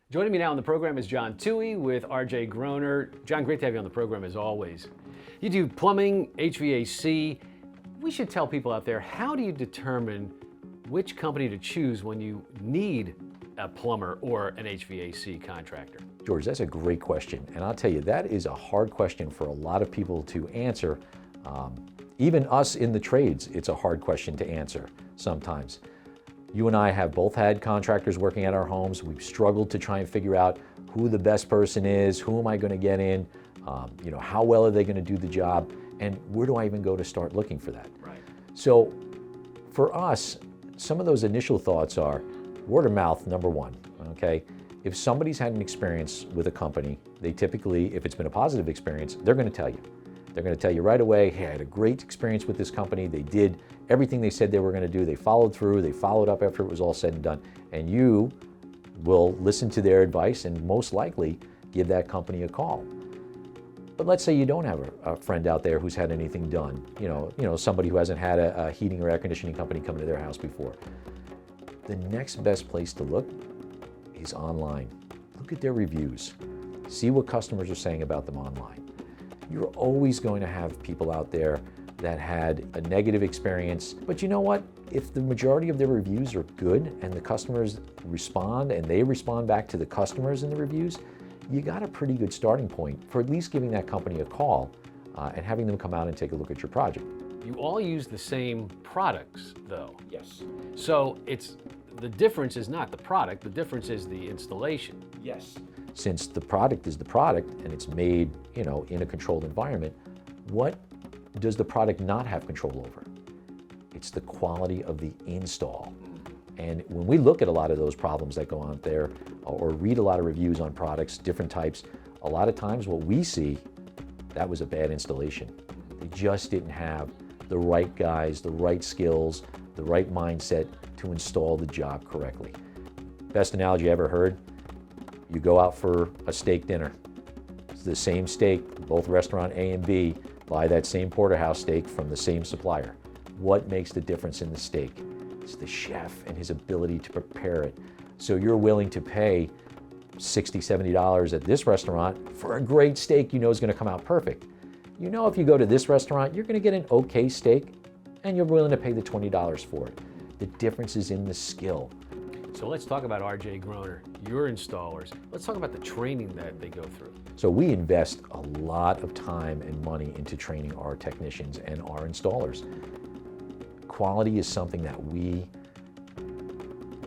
Joining me now on the program is John Toohey with RJ Groner. John, great to have you on the program as always. You do plumbing, HVAC. We should tell people out there, how do you determine which company to choose when you need a plumber or an HVAC contractor? George, that's a great question. And I'll tell you, that is a hard question for a lot of people to answer. Even us in the trades, it's a hard question to answer sometimes. You and I have both had contractors working at our homes. We've struggled to try and figure out who the best person is, who am I going to get in, how well are they going to do the job, and where do I even go to start looking for that? Right. So for us, some of those initial thoughts are word of mouth, number one, okay? If somebody's had an experience with a company, they typically, if it's been a positive experience, they're going to tell you. They're going to tell you right away, hey, I had a great experience with this company. They did everything they said they were going to do. They followed through. They followed up after it was all said and done. And you will listen to their advice and most likely give that company a call. But let's say you don't have a friend out there who's had anything done. Somebody who hasn't had a heating or air conditioning company come to their house before. The next best place to look is online. Look at their reviews. See what customers are saying about them online. You're always going to have people out there that had a negative experience, but you know what? If the majority of their reviews are good and the customers respond and they respond back to the customers in the reviews, you got a pretty good starting point for at least giving that company a call and having them come out and take a look at your project. You all use the same products, though. Yes. So the difference is not the product, the difference is the installation. Yes. Since the product is the product and it's made, in a controlled environment, what does the product not have control over? It's the quality of the install. And when we look at a lot of those problems that go on there or read a lot of reviews on products, different types, a lot of times what we see, that was a bad installation. They just didn't have the right guys, the right skills, the right mindset to install the job correctly. Best analogy I ever heard, you go out for a steak dinner. It's the same steak, both restaurant A and B buy that same porterhouse steak from the same supplier. What makes the difference in the steak? It's the chef and his ability to prepare it. So you're willing to pay $60, $70 at this restaurant for a great steak you know is going to come out perfect. You know if you go to this restaurant, you're going to get an okay steak and you're willing to pay the $20 for it. The difference is in the skill. So let's talk about RJ Groner, your installers. Let's talk about the training that they go through. So we invest a lot of time and money into training our technicians and our installers. Quality is something that we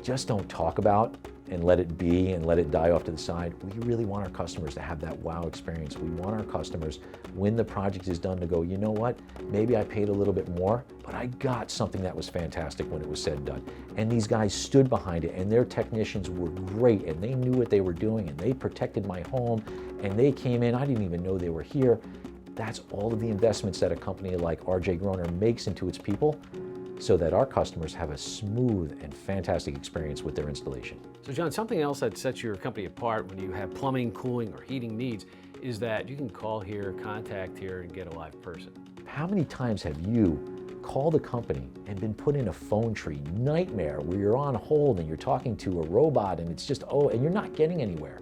just don't talk about and let it be and let it die off to the side. We really want our customers to have that wow experience. We want our customers, when the project is done, to go, you know what, maybe I paid a little bit more, but I got something that was fantastic when it was said and done. And these guys stood behind it and their technicians were great and they knew what they were doing and they protected my home and they came in, I didn't even know they were here. That's all of the investments that a company like RJ Groner makes into its people so that our customers have a smooth and fantastic experience with their installation. So John, something else that sets your company apart when you have plumbing, cooling, or heating needs is that you can call here, contact here, and get a live person. How many times have you called a company and been put in a phone tree nightmare where you're on hold and you're talking to a robot and it's just, and you're not getting anywhere?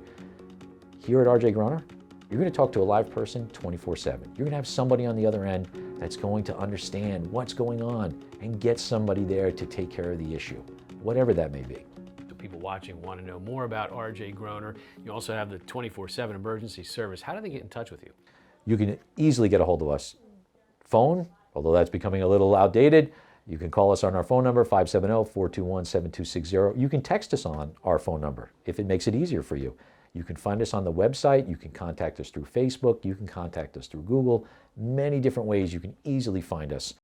Here at RJ Groner, you're going to talk to a live person 24/7. You're going to have somebody on the other end that's going to understand what's going on and get somebody there to take care of the issue, whatever that may be. So people watching want to know more about RJ Groner. You also have the 24/7 emergency service. How do they get in touch with you? You can easily get a hold of us. Phone, although that's becoming a little outdated, you can call us on our phone number, 570-421-7260. You can text us on our phone number if it makes it easier for you. You can find us on the website. You can contact us through Facebook. You can contact us through Google. Many different ways you can easily find us.